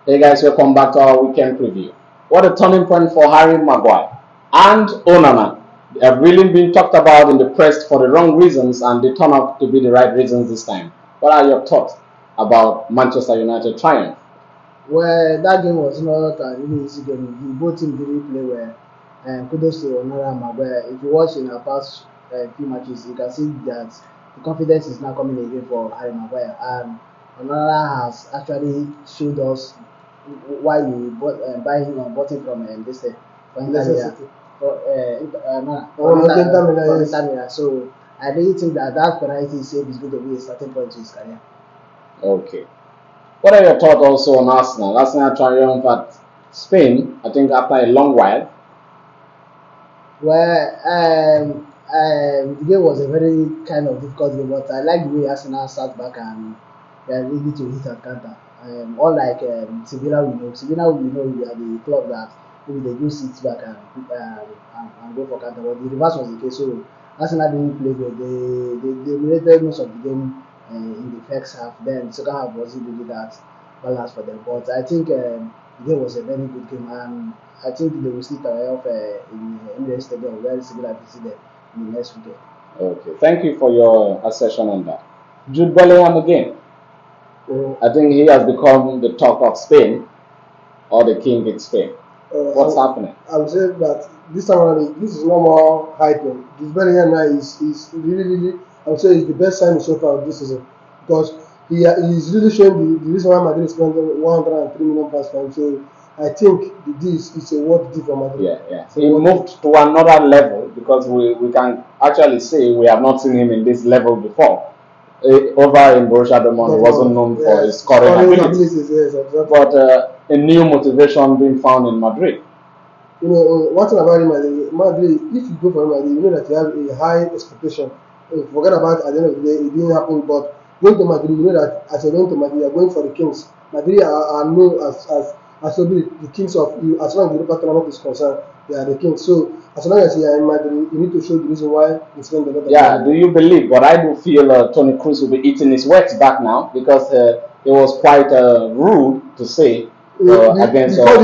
Hey guys, welcome back to our weekend preview. What a turning point for Harry Maguire and Onana. They have really been talked about in the press for the wrong reasons, and they turn out to be the right reasons this time. What are your thoughts about Manchester United triumph? Well, that game was not a really easy game. Both teams really play well. And kudos to Onana and Maguire. If you watch in our past few matches, you can see that the confidence is now coming again for Harry Maguire. And Onana has actually showed us why we buy him and bought him from this for Inter Milan. Inter Milan. So I really think that penalty save is going to be a starting point to his career. Okay. What are your thoughts also on Arsenal? Arsenal triumph at Spain, I think after a long while. Well, the game was a very kind of difficult game, but I like the way Arsenal sat back and they are ready to hit and counter. Unlike Sevilla we know we are the club that maybe they do sit back and go for counter, but the reverse was the case. So Arsenal didn't play good. They dominated most of the game in the first half. Then second half wasn't really that balance for them. But I think the game was a very good game, and I think they will still triumph in Emirates Stadium where Sevilla visit them in the next weekend. Okay, thank you for your assertion on that. Jude Bellingham again. I think he has become the talk of Spain, or the king in Spain. What's happening? I would say that this time around, this is no more hyping. This Bellingham now is really, I would say, is the best signing so far this season because he is really showing the reason why Madrid spent 103 million pounds for him. So I think this is a worth deal for Madrid. Yeah. He moved to another level because we can actually say we have not seen him in this level before. Over in Borussia Dortmund, he wasn't known for his scoring abilities. Yes, exactly. But a new motivation being found in Madrid. You know, one thing about Madrid, if you go for Madrid, you know that you have a high expectation. Forget about at the end of the day, it didn't happen. But going to Madrid, you know that as you're going to Madrid, you're going for the kings. Madrid are known as the kings of you. As long as the Europa tournament is concerned, they are the kings. So as long as you are in Madrid, you need to show the reason why you spend a lot of Yeah, money. do you believe? But I do feel Tony Cruz will be eating his words back now because it was quite rude to say against. Before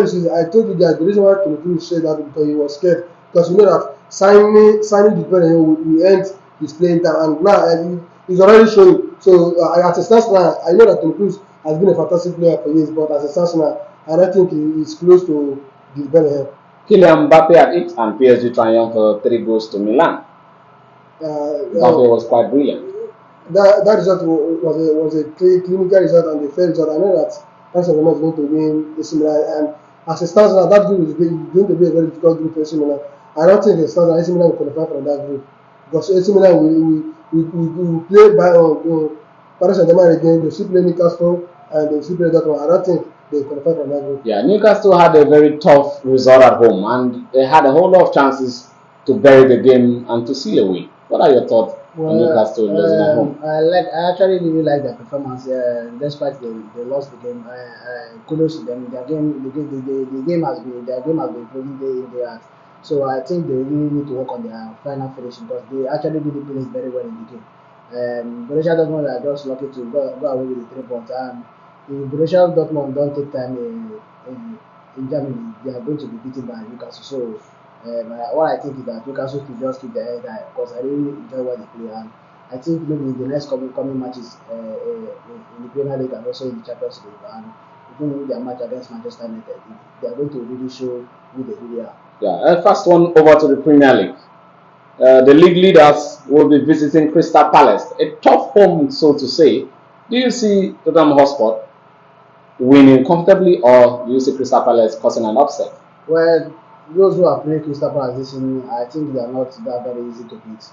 the season, I told you guys the reason why Tony Cruz said that because he was scared. Because you know that signing the player will end his playing time, and now he's already showing. So as it stands now, I know that Tony Cruz has been a fantastic player for years, but as it stands now, I don't think he is close to the Bellingham. Kylian Mbappe at it and PSG triumph 3 goals to Milan. Mbappe was quite brilliant. That result was a clinical result and a fair result. I know that Paris Saint-Germain is going to win AC Milan, and as it stands now, that group is going to be a very difficult group for AC Milan. I don't think it stands now AC Milan will qualify from that group because AC Milan will play by Paris Saint-Germain again. They still play Newcastle and they still play Dortmund. I don't think they qualify from that group. Yeah, Newcastle had a very tough result at home, and they had a whole lot of chances to bury the game and to seal a win. What are your thoughts on Newcastle losing at home? I actually really like their performance. Despite they lost the game, kudos to them. The game has been improving day in day out. So I think they really need to work on their final finishing because they actually did play very well in the game. Borussia Dortmund are just lucky to go away with the 3 points. And if Borussia Dortmund don't take time in Germany, they are going to be beaten by Newcastle. So what I think is that Newcastle should just keep their head high because I really enjoy what they play, and I think maybe in the next coming matches in the Premier League and also in the Champions League, and even their match against Manchester United, they are going to really show who they really are. Yeah, first one over to the Premier League. The league leaders will be visiting Crystal Palace, a tough home, so to say. Do you see Tottenham Hotspur winning comfortably, or do you see Crystal Palace causing an upset? Well, those who are playing Crystal Palace this season, I think they are not that very easy to beat.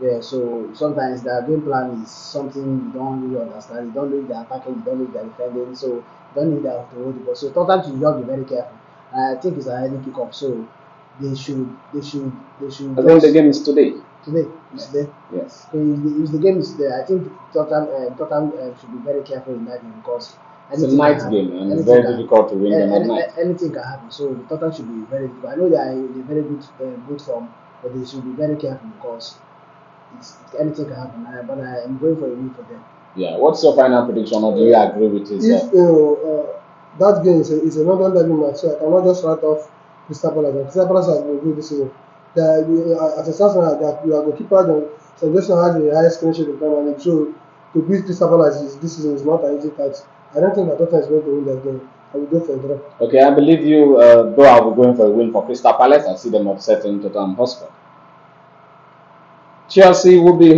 Yeah, so sometimes their game plan is something you don't really understand. You don't know if they're attacking, you don't know if they're defending, so you don't know if they have to hold the ball. So Tottenham should just be very careful. And I think it's a heavy kickoff, so they should. I think the game is today. Today is there. Yes. So if the game is there, I think Tottenham should be very careful in that game because it's a night game and it's very difficult to win them at night. Anything can happen, so Tottenham should be very difficult. I know they are in a very good form, but they should be very careful because anything can happen. But I am going for a win for them. Yeah. What's your final prediction, or do you agree with his? If that game is a London derby match, so I cannot just write off Crystal Palace. And Crystal Palace has been good this season. As a starter, that you are goalkeeper, then St. Johnstone has the highest clean sheet in Premier League. So to beat Crystal Palace this season is not an easy task. I don't think that Tottenham is going to win that game. I will go for a draw. Okay, I believe you. Though I'll be going for a win for Crystal Palace, I see them upsetting Tottenham Hotspur. Chelsea will be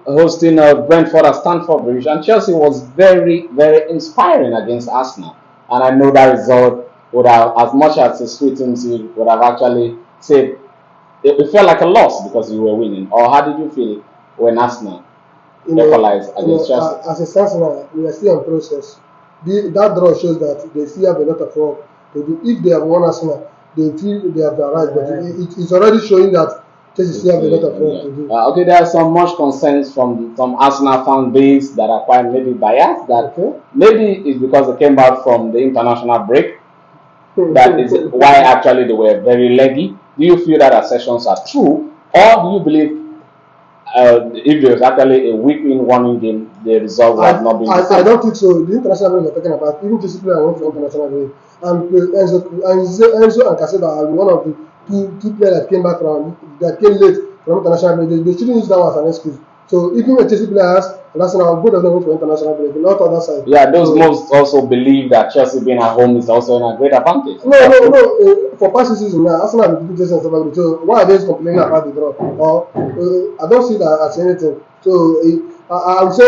hosting Brentford at Stamford Bridge, and Chelsea was very, very inspiring against Arsenal. And I know that result would have, as much as it sweetens you, would have actually said it felt like a loss because you were winning. Or how did you feel when Arsenal equalized against Chelsea? As a starter now, we are still in process. That draw shows that they still have a lot of work to do. If they have won Arsenal, they feel they have arrived, but it's already showing that Chelsea still have a lot of work to do. Okay, there are some much concerns from some Arsenal fan base that are quite maybe biased. That maybe it's because they came back from the international break. That is why actually they were very leggy. Do you feel that assertions are true, or do you believe if there was actually a week in one game, the result would have not been the same? I don't think so. The international break we're talking about, even Chelsea player went for international break, and Enzo and Caseta are one of the two players that came back from that came late from international break. They shouldn't use that one as an excuse. So even when Chelsea players and Arsenal, both of them went for international break, not on that side. Yeah, those most also believe that Chelsea being at home is also a great advantage. No. For past season now, Arsenal have been Chelsea and stuff like that. So why are they complaining about the draw? Or I don't see that as anything. So I would say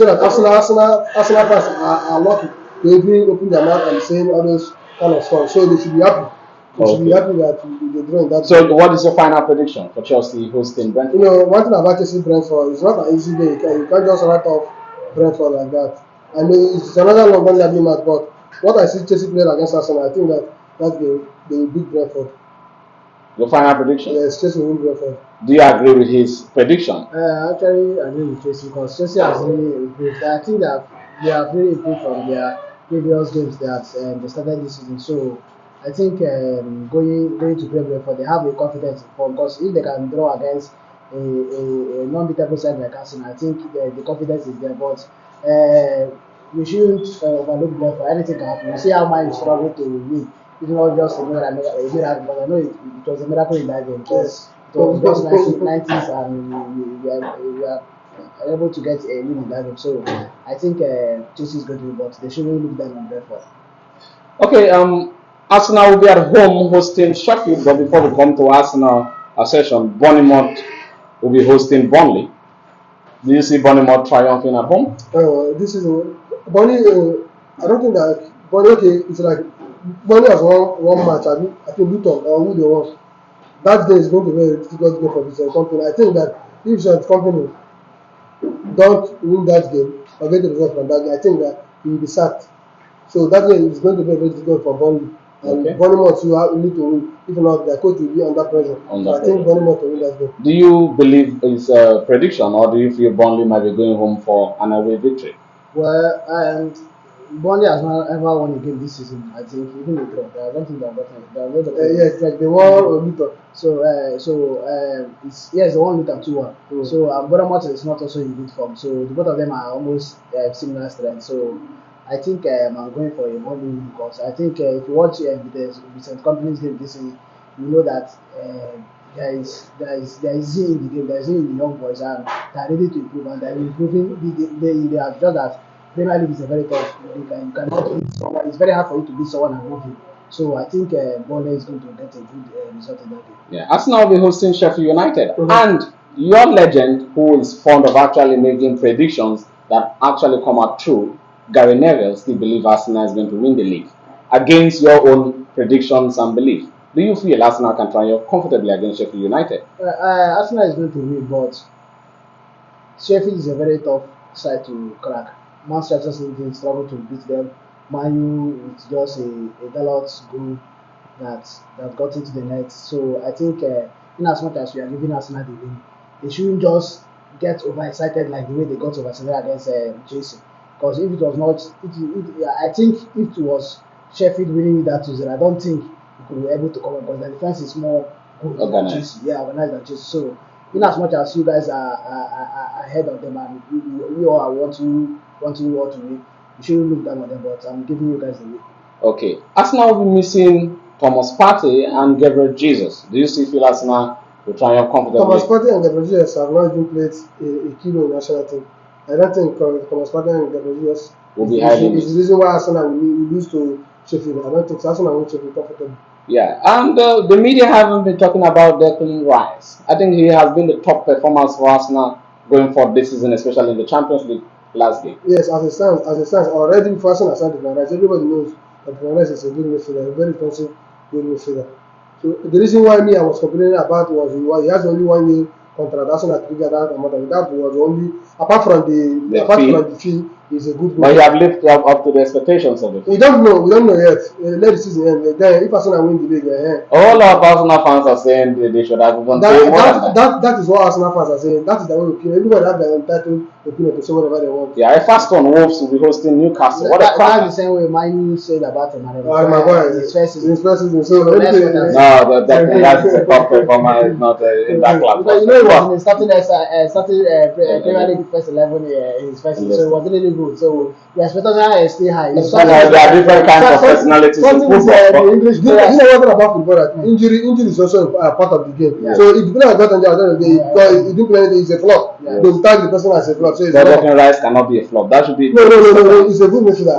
that Arsenal fans are lucky to even open their mouth and saying all those kind of stuff. So they should be happy. They should be happy that they draw in that. So what is your final prediction for Chelsea hosting Brentford? One thing about Chelsea Brentford, it's not an easy day. You can't just write off Brentford like that. I know it's another long derby match, but what I see Chelsea playing against Arsenal, I think that game they will beat Brentford. Your final prediction? Yes, Chelsea will win Brentford. Do you agree with his prediction? Actually, I agree with Chelsea because Chelsea has really improved. I think that they have really improved from their previous games that they started this season. So I think going to play Brentford, they have a confidence for because if they can draw against a non-beatable side like Arsenal, I think the confidence is there. But we shouldn't overlook Brentford. Anything can happen. You see how Man struggled to win. It's not just a miracle, but I know it was a miracle in that game. Yes. It was just 90s and we are able to get a win in that game. So I think Chelsea is going to win, but they shouldn't look down on Brentford. Okay, Arsenal will be at home hosting Sheffield, but before we come to Arsenal session, Bournemouth will be hosting Burnley. Do you see Bournemouth triumphing at home? This is Burnley. I don't think that Burnley. Okay, it's like Burnley has one match. I think Luton or who they want. That day is going to be a very difficult game for this company. I think that if the company don't win that game or get the result from that game, I think that he will be sacked. So that game is going to be very difficult for Burnley. And Bournemouth you need to win. If not, their coach will be under pressure. I think Bournemouth will win that game. Do you believe it's a prediction, or do you feel Burnley might be going home for an away victory? Well, Burnley has not ever won a game this season. I think even the draw. I don't think they have gotten it. Yes, like they won Luton. So it's they won Luton 2-1. So Bournemouth is not also in good form. So the both of them are almost similar strength. So I think I'm going for a Burnley because I think if you watch the St. Company's game this season, you know that there is zeal in the game. There is zeal in the young boys, and they are ready to improve, and they are improving. They are just that. Premier League is a very tough. You cannot beat someone. It's very hard for you to beat someone and move him. So I think Burnley is going to get a good result in that game. Yeah, Arsenal will be hosting Sheffield United, and your legend, who is fond of actually making predictions that actually come out true, Gary Neville, still believes Arsenal is going to win the league against your own predictions and belief. Do you feel Arsenal can triumph comfortably against Sheffield United? Arsenal is going to win, but Sheffield is a very tough side to crack. Manchester City struggle to beat them. Man U is just a Dalot goal that got into the net. So I think in as much as we are giving Arsenal the win, they shouldn't just get overexcited like the way they got overexcited against Chelsea. Because if it was not, I think if it was Sheffield winning that 2-0, I don't think we could be able to come up because the defense is more good than Chelsea. Yeah, organized than Chelsea. So in as much as you guys are ahead of them and we all want you all to win, you shouldn't look down on them. But I'm giving you guys the way. Okay. Arsenal will be missing Thomas Partey and Gabriel Jesus. Do you still feel Arsenal will triumph comfortably? Thomas Partey and Gabriel Jesus have not even played a key role in the national team. I don't think Thomas Partey and Gabriel Jesus Will be highly is the reason why Arsenal will lose to Sheffield. I don't think so. Arsenal will Sheffield comfortably. Yeah, and the media haven't been talking about Declan Rice. I think he has been the top performer for Arsenal going forward this season, especially in the Champions League last game. Yes, as it stands, already before Arsenal signed Declan Rice, everybody knows that Declan Rice is a good midfielder, a very defensive good midfielder. So the reason why I was complaining about was he has only 1 year contract. Arsenal triggered that amount, and that was only apart from the fee, he's a good. But he have lived up to the expectations of it. We don't know yet. Let the season end. Then if Arsenal win the league, all our Arsenal fans are saying they should have even paid more than that. That is what Arsenal fans are saying. That is their own opinion. Everybody has their entitled opinion to say whatever they want. Yeah, first one, Wolves will be hosting Newcastle. What a That's the same way Manu said about Maguire. His first season. So no, that's a top performer. Is not in that class. Because he was starting Premier League first 11 in his first season, so it was really good. So the expectation is still high. There are different kinds of personalities. Something with the English players. You know what about football? Injury is also part of the game. Yeah. So if the player got injured at the end of the day, because he didn't play anything, it's a flop. Yeah. They will tag the person as a flop. So it's Declan Rice cannot be a flop. That should be no. It's a good midfielder.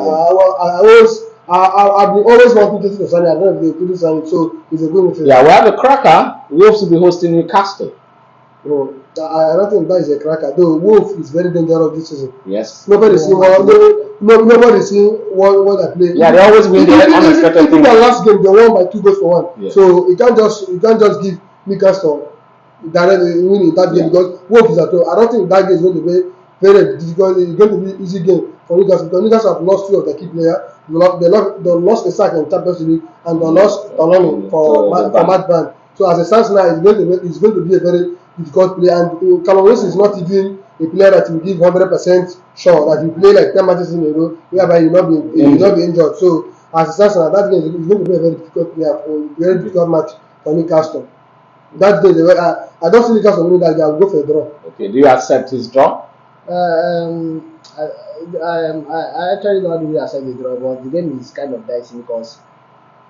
I've been always wanting to sign it. I don't know if they couldn't sign it, so it's a good midfielder. Yeah, we have a cracker. Wolves will be hosting Newcastle. No, I don't think that is a cracker. Though Wolf is very dangerous this season. Yes. Nobody seen nobody seen what I play. Yeah, they always win the unexpected thing. Even the last game they won by 2 goals for 1. Yeah. So you can't just give Newcastle directly winning that game because Wolf is at home. I don't think that game is going to be very difficult. It's going to be an easy game for Newcastle because Newcastle have lost 2 of their key players. They lost Isaac in Champions League and they lost Tononi for Matt Brand. So as it stands now, it's going to be a very difficult play, and Callum Wilson is not even a player that will give 100% sure that he play like 10 matches in a row, whereby he will not be injured. So as it stands now, that game is going to be a very difficult play, a very difficult match for Newcastle. That day, I don't see Newcastle winning that game. I will go for a draw. Okay, do you accept his draw? I actually don't really accept the draw, but the game is kind of dicey because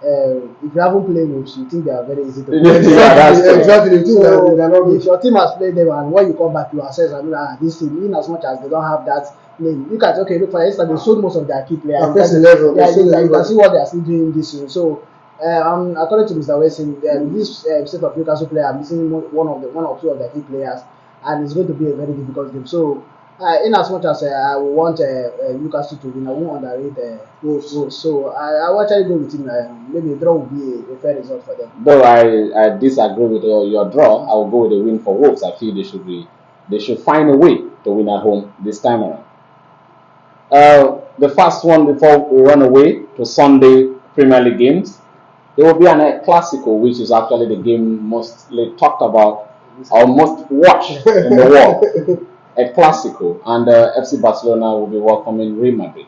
if you haven't played Wolves, you think they are very easy to play. Exactly. So if your team has played them and when you come back, you assess, this team, in as much as they don't have that name, look for instance, they sold most of their key players. You can see what they are still doing this season. So according to Mr. Weston, this state of Newcastle player are missing one or two of their key players, and it's going to be a very difficult game. So in as much as I want Newcastle to win, I won't underrate Wolves. So I will actually go with him. Maybe a draw will be a fair result for them. Though I disagree with your draw, I will go with a win for Wolves. I feel they should find a way to win at home this time around. The first one before we run away to Sunday Premier League games, there will be an El Clasico, which is actually the game mostly talked about or most watched in the world. El Clasico, and FC Barcelona will be welcoming Real Madrid.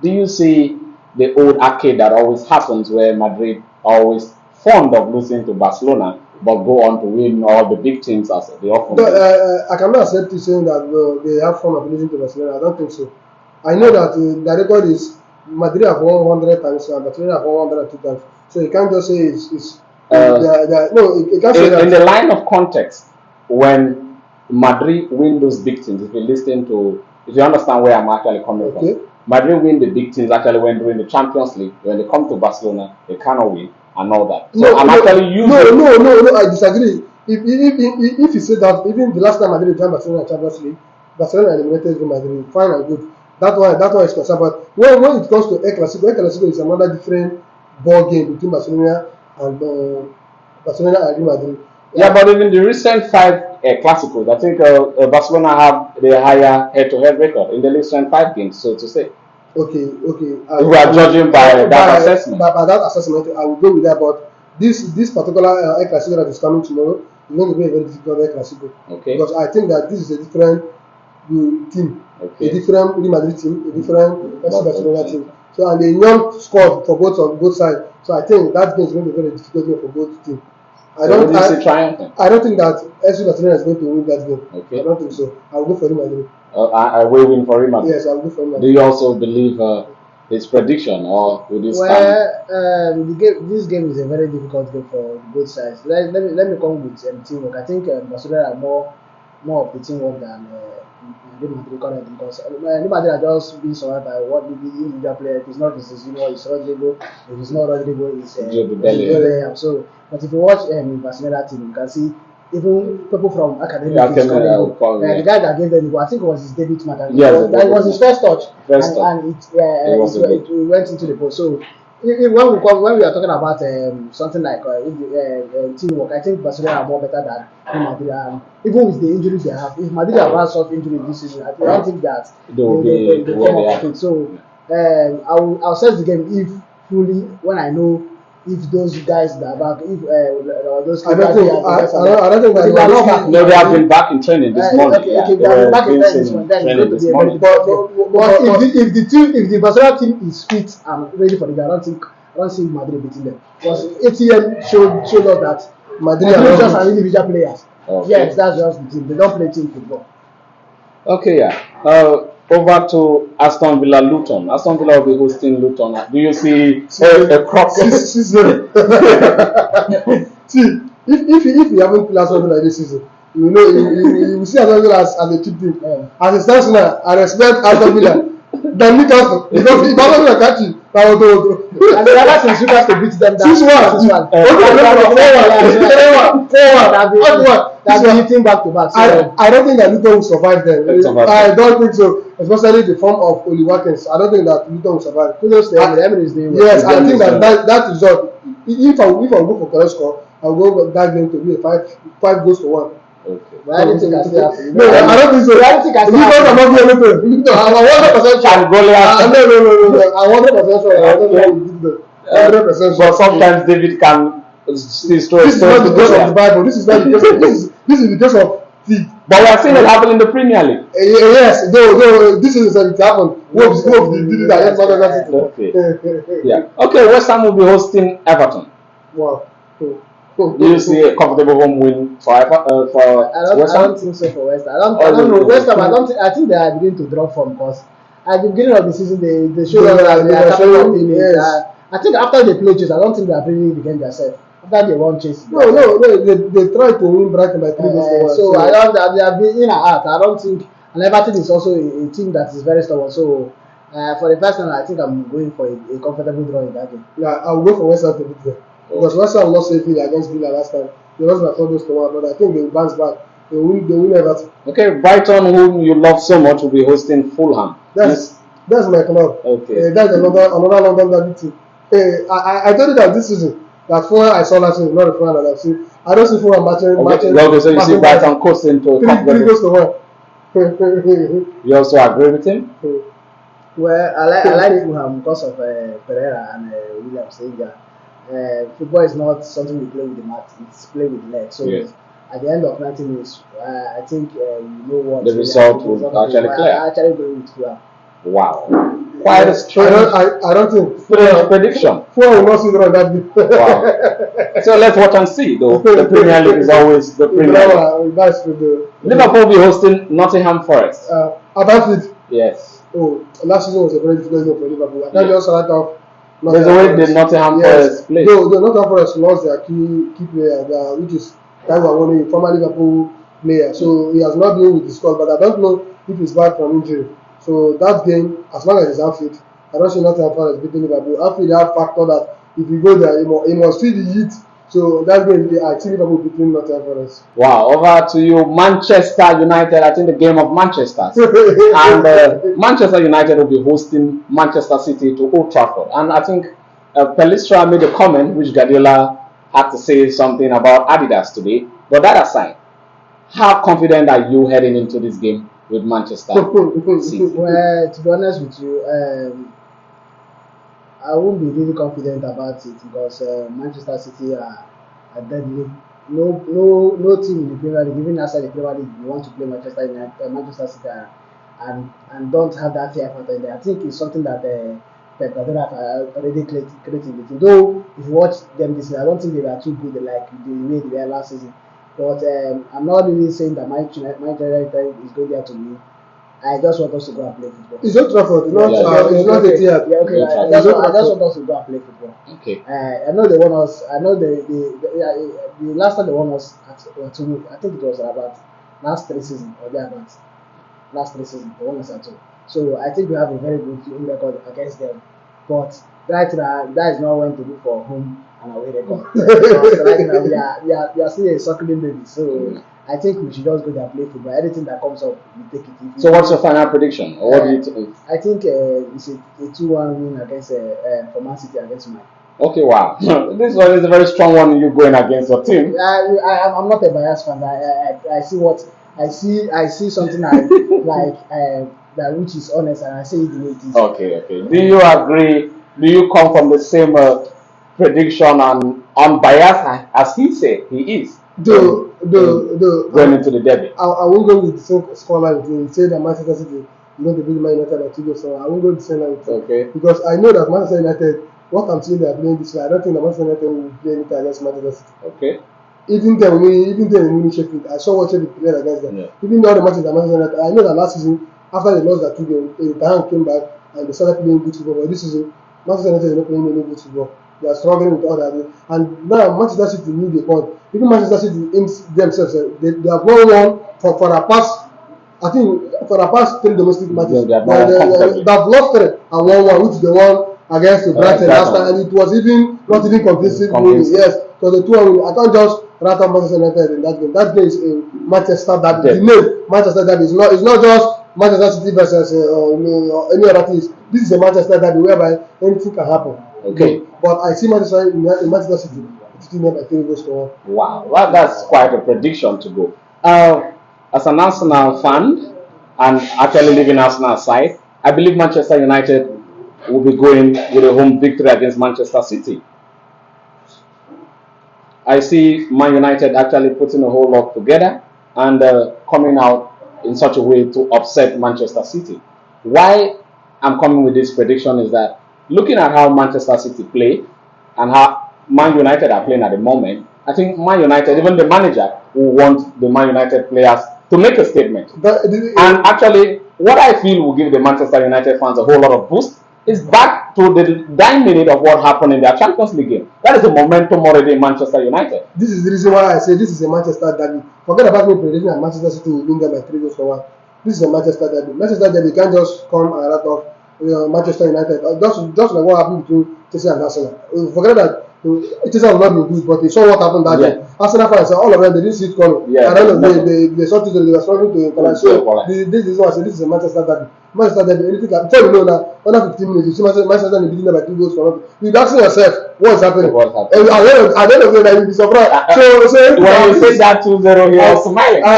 Do you see the old arcade that always happens where Madrid are always fond of losing to Barcelona but go on to win all the big teams as they often do? I cannot accept you saying that they have fun of losing to Barcelona. I don't think so. I know that the record is Madrid have won 100 times and Barcelona have won 102 times. So you can't just say it's no, you can't say that. In the line of context, when Madrid win those big teams, if you understand where I'm actually coming from. Madrid win the big teams actually when during the Champions League, when they come to Barcelona, they cannot win and all that. So No, I disagree. If you say that, even the last time Madrid joined Barcelona in Champions League, Barcelona eliminated Real Madrid, fine and good. That one is concerned. But when it comes to El Clasico is another different ball game between Barcelona and Real Madrid. Yeah, but even the recent 5 Clásicos, I think Barcelona have the higher head-to-head record in the recent 5 games, so to say. Okay. If we are judging by that assessment. By that assessment, I will go with that. But this particular El Clasico that is coming tomorrow is going to be a very difficult El Clasico. Okay. Because I think that this is a different team, a different Real Madrid team, a different Barcelona team. So and a young squad for both sides. So I think that game is going to be a very difficult game for both teams. I don't think that FC Barcelona is going to win that game. Okay. I don't think so. I will go for Real Madrid. away win for Real Madrid. Yes, I'll go for Do him. you also believe his prediction, or would you stand? Well, this game is a very difficult game for both sides. Let me come with teamwork. I think Barcelona are more of the teamwork than Real Madrid currently, because Real Madrid are just being surrounded by what the individual player. If it's not Vinicius, it's Rodrigo. If it's not Rodrigo, it's Joe Bellingham. Bellingham. So, but if you watch Barcelona team, you can see even people from academy Yeah, is scoring goal. yeah. The guy that gave them the goal, I think it was his debut match. And Yes, that was his first touch, First touch. and it went into the post. So when we are talking about something like teamwork, I think Barcelona are more better than Real Madrid. And even with the injuries they have, if Madrid have had soft injury this season, I don't think that They will be they where come they up with it. So I'll assess the game if fully when I know if those guys that are back, if those I don't think that they are not back. No, they have been back in training this morning. Okay, yeah, okay, they they are were back in doing this one. Then it's training going to this be a very morning. difficult game. But if the Barcelona team is fit and ready for the game, I don't see Madrid beating them. Because ATM showed us that Madrid are just an individual players. Okay. Yes, that's just the team. They don't play team football. Okay, yeah. Over to Aston Villa Luton. Aston Villa will be hosting Luton. Do you see a crop? See, if you haven't played Aston Villa this season, you know you will see Aston Villa as a cheap team. As it stands now, I respect Aston Villa than Newcastle, because if Aston Villa catch you, I will do. And the other thing, Newcastle to beat them. 6-1. That's beating back to back. I don't think that Luton will survive them. I don't think so, especially the form of Oli Watkins. I don't think that Luton will survive. Kudos to Emirates doing well. Yes, I think that result. If I will go for correct score, I will go for that game to be a 5 goals to 1. Okay. But I don't think I see happen. No, I don't think so. I don't think I see Luton cannot be anything. No, I'm 100% sure. No. I'm 100% sure. I don't know who did that. 100% sure. But sometimes David can still throw. This is not the case of the Bible. This is not the case of this is the case of the. But we are seeing it happen in the Premier League. Yes, though this is it happened. Wolves did it against Manchester City. Okay. Yeah. Okay. West Ham will be hosting Everton. Wow. Do you see a comfortable home win for West Ham? I don't think so for West Ham. I don't know. West Ham, I think they are beginning to drop form, because at the beginning of the season they showed us that they are showing yes. I think after they play Chelsea, I don't think they are playing the game themselves. After they won Chelsea. No. They tried to win Brighton by 3 goals to 1. So I don't. They have been in and out. I don't think. And Everton is also a team that is very stubborn. So for the first time, I think I'm going for a comfortable draw in that game. Yeah, I'll go for West Ham to beat them. Because West Ham lost safely against Villa last time. They lost by 4 goals to 1, but I think they will bounce back. They win Everton. Okay, Brighton, whom you love so much, will be hosting Fulham. That's my club. Okay. That's another London derby team. I told you that this season, that Fulham I saw last season, not the Fulham that I've seen. I don't see Fulham matching. Okay, so you see Brighton coasting to 3 goals to 1. You also agree with him? Well, I like Fulham because of Pereira and Williams saying that football is not something we play with the mat; it's play with the leg. So yes. At the end of 90 minutes, I think you know what the result will actually clear. I actually go with Fulham. Wow. Quite a strange. I don't think. Strange prediction. Fulham will not see the that deep. Wow. So let's watch and see, though. The Premier League is always the Premier League. Liverpool will be hosting Nottingham Forest. At Anfield. Yes. Oh, last season was a very difficult game for Liverpool. I can't just write off. There's a way the Nottingham Forest plays. No, the Nottingham Forest lost their key player, which is Taiwo Awoniyi, former Liverpool player. So he has not been with the squad, but I don't know if he's back from injury. So that game, as long as it's Anfield, I don't see Nottingham Forest beating Liverpool. Anfield have factor that if you go there, he must feel the heat. So that game, I see Liverpool beating Nottingham Forest. Wow, over to you, Manchester United. I think the game of Manchester. And Manchester United will be hosting Manchester City to Old Trafford. And I think Pelistra made a comment which Guardiola had to say something about Adidas today. But that aside, how confident are you heading into this game with Manchester City? Well, to be honest with you, I won't be really confident about it because Manchester City are deadly. No team in the Premier League, even outside the Premier League, you want to play Manchester United, Manchester City, and don't have that fear factor in there. I think it's something that Pep Guardiola have already created the team. Though if you watch them this season, I don't think they were too good like the way they were last season. But I'm not really saying that Manchester United is going there to win. I just want us to go and play football. It's Old Trafford. It's not okay. Etihad. Yeah, okay. Yeah, I just want us to go and play football. Okay. I know they won us. I know the last time they won us I think it was about last 3 seasons or thereabouts. Last 3 seasons they won us at all. So I think we have a very good home record against them. But right now that is not when to look for home and away record. Because right now we are still a suckling baby. So I think we should just go there and play football. Anything that comes up, we take it. So what's your final prediction? Or what do you think? I think it's a 2-1 win against for Man City against Man. Okay, wow. This one is a very strong one. You going against your team. I'm not a biased fan. I see what I see. I see something that which is honest, and I say it the way it is. Okay. Do you agree? Do you come from the same prediction and unbiased as he said he is? Though Going into the derby. I won't go with the same scoreline with him. He said that Manchester City is going to beat Man United by 2 goals. So I won't go with the same line with him. Okay. Because I know that Manchester United, what I'm seeing they are playing this way, I don't think that Manchester United will play anything against Manchester City. Okay. Even then winning Sheffield, I saw what Sheffield played against them. Yeah. Even though the matches that Manchester United, I know that last season after they lost that 2 games, Tahan came back and they started playing good football. But this season, Manchester United is not playing any good football. They are struggling with all that. And now Manchester City need a point. Even Manchester City themselves, they have not won for the past, I think, for the past 3 domestic matches. Yeah, they have lost 3 and won 1, which they won against the Brighton last time, and it was not even convincing. Yes, it was a 2-1 win. I can't just write up Manchester United in that game. That game is a Manchester derby. The name Manchester derby is not just Manchester City versus any other teams. This is a Manchester derby whereby anything can happen. Okay. But I see Manchester City defeating them by 3 goals to 1. Wow, well, that's quite a prediction to go. As an Arsenal fan and actually living Arsenal side, I believe Manchester United will be going with a home victory against Manchester City. I see Man United actually putting a whole lot together and coming out in such a way to upset Manchester City. Why I'm coming with this prediction is that looking at how Manchester City play and how Man United are playing at the moment, I think Man United, even the manager, will want the Man United players to make a statement. And actually, what I feel will give the Manchester United fans a whole lot of boost is back to the dying minute of what happened in their Champions League game. That is the momentum already in Manchester United. This is the reason why I say this is a Manchester derby. Forget about me predicting that Manchester City will win them by 3 goals to 1. This is a Manchester derby. Manchester derby can't just come and write off Manchester United. Just like what happened between Chelsea and Arsenal. Forget that Chelsea has not been good, but they saw what happened that day. Arsenal fans, all of them, they didn't see it coming. Yeah, and then they saw it, they were struggling to equalize. So this is why I say this is a Manchester derby. Manchester derby, anything can. Before you know now, under 15 minutes, you see Manchester beating them by 2 goals for 1. You're asking yourself, what is happening? And at the end of the day, you'll be surprised. So when you say that 2-0, he was smiling. No,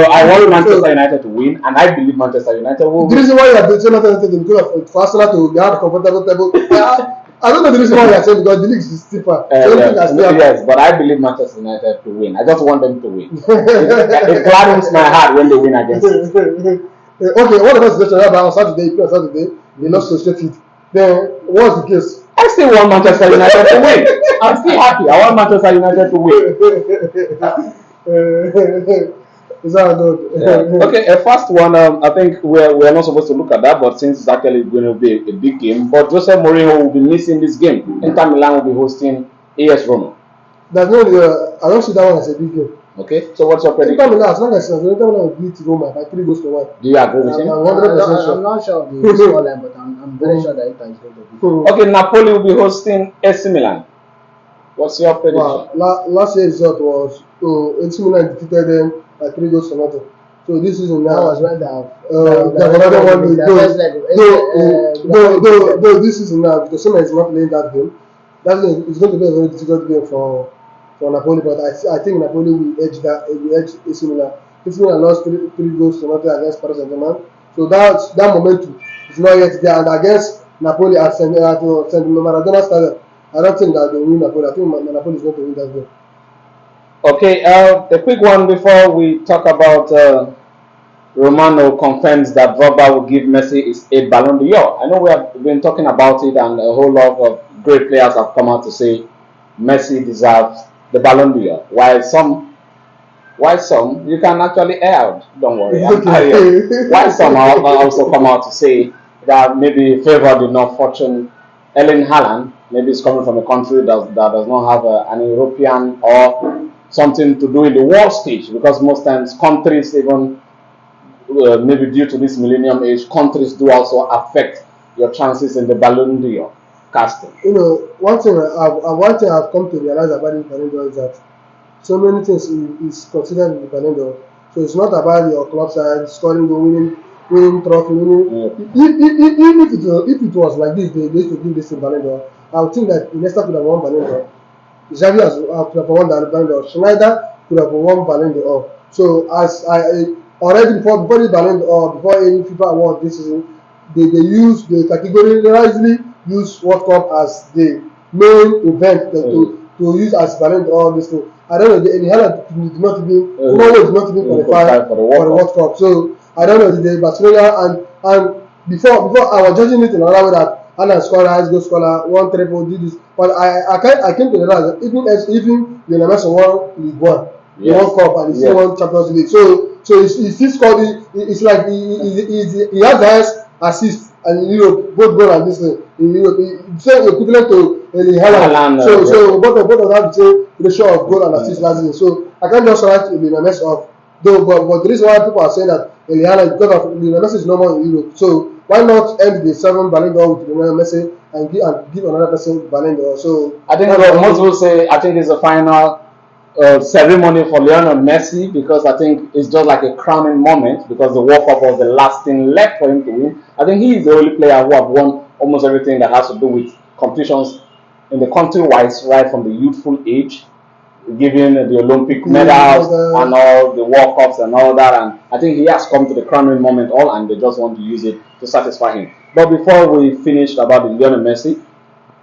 I want Manchester United to win, and I believe Manchester United will win. The reason why you are saying Manchester United because for Arsenal to have a comfortable table. I don't know the reason why you are saying because the league is steeper. Yes, but I believe Manchester United to win. I just want them to win. It gladdens my heart when they win against it. Okay, what about the situation about Saturday? They lost to Sheffield. Then what's the case? I still want Manchester United to win. I'm still happy. I want Manchester United to win. Is that good? Yeah. Okay, a first one. I think we're not supposed to look at that, but since it's actually going to be a big game, but Jose Mourinho will be missing this game. Inter Milan will be hosting AS Roma. There's no, I don't see that one as a big game. Okay, so what's your prediction? Inter Milan, as long as Inter Milan will beat Roma by 3 goals to 1. Do you agree with him? I'm 100% sure. I'm not sure of the scoreline, but I'm very sure that Inter is going to beat. Okay, Napoli will be hosting AC Milan. What's your prediction? Wow. Last year's result was AC Milan defeated them by 3 goals to 0. So this season now was when another one. Though this season now, because Sima is not playing that game, it's going to be a very difficult game for Napoli. But I think Napoli will edge AC Milan. AC Milan lost 3 goals to 0 against Paris Saint-Germain. So that momentum is not yet there. And against Napoli at St. Maradona Stadium, I don't think that they will win Napoli. I think Napoli is going to win that game. Okay, a quick one before we talk about Romano confirms that Drogba will give Messi his 8th Ballon d'Or. I know we have been talking about it and a whole lot of great players have come out to say Messi deserves the Ballon d'Or, while some you can actually air out. Don't worry, while some also come out to say that maybe favored did not fortune Ellen Haaland. Maybe it's coming from a country that does not have an European or something to do in the world stage, because most times countries, even maybe due to this millennium age, countries do also affect your chances in the Ballon d'Or casting. One thing I've come to realize about the Ballon d'Or is that so many things is considered in the Ballon d'Or. So it's not about your club side scoring goal, winning trophy, winning. If it was like this, they used to give this in Ballon d'Or. I would think that Iniesta could have won Ballon d'Or. Xavi could have won the Ballon d'Or. Schneider could have won Ballon d'Or. So as I already before the Ballon d'Or, before any FIFA award this season, they categorically use World Cup as the main event to use as Ballon d'Or this thing. I don't know. The Haaland did not even qualify for the World Cup. So I don't know the Barcelona and before I was judging it in another way that Haaland scored highest goal scorer, won triple, did this. But I came to realize that even Lionel Messi won League One, the World Cup, and he still won Champions League. So he still scored. It's like he has the highest assist and in Europe, both goal and this thing in Europe. It's equivalent to Haaland. So both of them have the same ratio of goal and assist last season. So I can't just write Lionel Messi off. Though, but the reason why people are saying that Haaland, because of Lionel Messi is no more in Europe. So why not end the 7 Ballon d'Or with Lionel Messi and give another person Ballon d'Or? So I think most will say I think it's the final ceremony for Lionel Messi, because I think it's just like a crowning moment, because the World Cup was the last thing left for him to win. I think he is the only player who have won almost everything that has to do with competitions in the country-wise, right from the youthful age, giving the Olympic medals and all the World Cups and all that. And I think he has come to the crowning moment and they just want to use it to satisfy him. But before we finish about the Lionel Messi,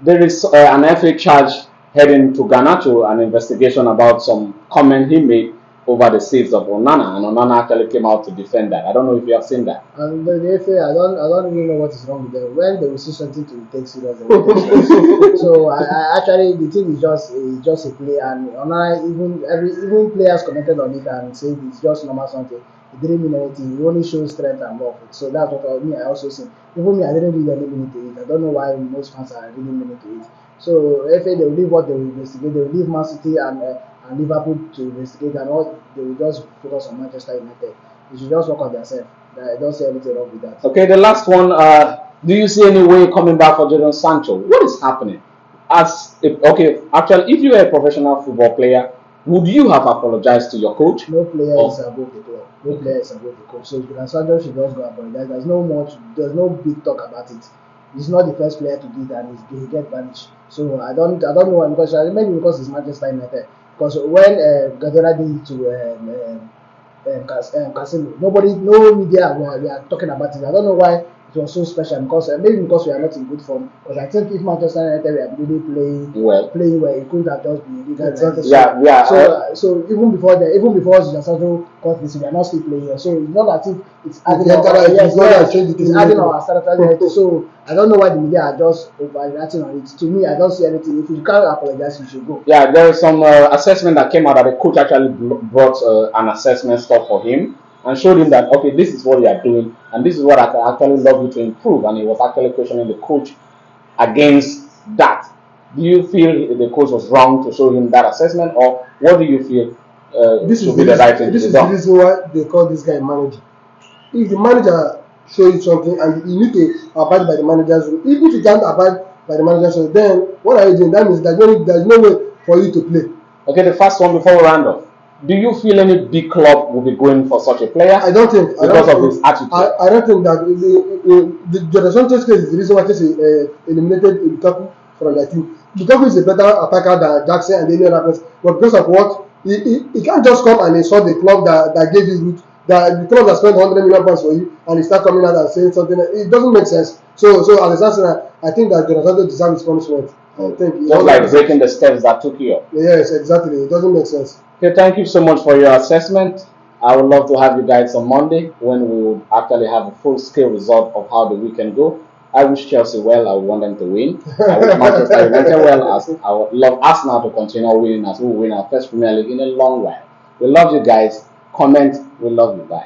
there is an FA charge heading to Ghana to an investigation about some comment he made over the saves of Onana, and Onana actually came out to defend that. I don't know if you have seen that. And the FA, I don't even know what is wrong with them. When they will see something to take serious, they will take serious. So I actually the thing is just a play, and Onana even players commented on it and said it's just normal something. It didn't mean anything. It only shows strength and love. So that's what I also see. Even me, I didn't read any minute to it. I don't know why most fans are reading minute to it. So FA, they will leave what they will investigate. They will leave Man City and Liverpool to investigate, and all they will just focus on Manchester United. They should just work on themselves. I don't see anything wrong with that. Okay, the last one. Do you see any way coming back for Jadon Sancho? What is happening? Actually, if you are a professional football player, would you have apologized to your coach? No player is above the club. No player is above the coach. So Jadon Sancho should just go apologize. There's no big talk about it. He's not the first player to do that, and he get banished. So I don't know why, because maybe because it's Manchester United. Because when Guardiola did it to Casemiro, no media were talking about it. I don't know why it was so special, because maybe because we are not in good form. Because I think if Manchester United were really playing well, it could have just been exactly. So even before Jadon Sancho got this, we are not still playing. So it's not as if it's adding our strategy. So I don't know why the media are just overreacting on it. To me, I don't see anything. If you can't apologize, you should go. Yeah, there is some assessment that came out that the coach actually brought an assessment stuff for him and showed him that, okay, this is what you are doing and this is what I actually love you to improve. And he was actually questioning the coach against that. Do you feel the coach was wrong to show him that assessment, or what do you feel should be the right thing to do? This is the reason why they call this guy manager. If the manager shows you something and you need to abide by the manager's rule, even if you can't abide by the manager's rule, then what are you doing? That means there's no way for you to play. Okay, the first one before we round off. Do you feel any big club will be going for such a player? I don't think because of his attitude. I don't think that the Jadon Sancho's case is the reason why Chelsea eliminated Lukaku from their team. Lukaku is a better attacker than Jackson and any other person, but because of what he can't just come and insult the club that gave his route, the club that spent 100 million pounds for you, and he start coming out and saying something. It doesn't make sense. So as a Arsenal, I think that Jadon Sancho deserves his punishment. I think just like breaking the steps that took you up. Yes, exactly. It doesn't make sense. Okay, thank you so much for your assessment. I would love to have you guys on Monday when we would actually have a full-scale result of how the weekend go. I wish Chelsea well. I want them to win. I wish Manchester United well, as I would love Arsenal to continue winning, as we will win our first Premier League in a long while. We love you guys. Comment. We love you. Bye.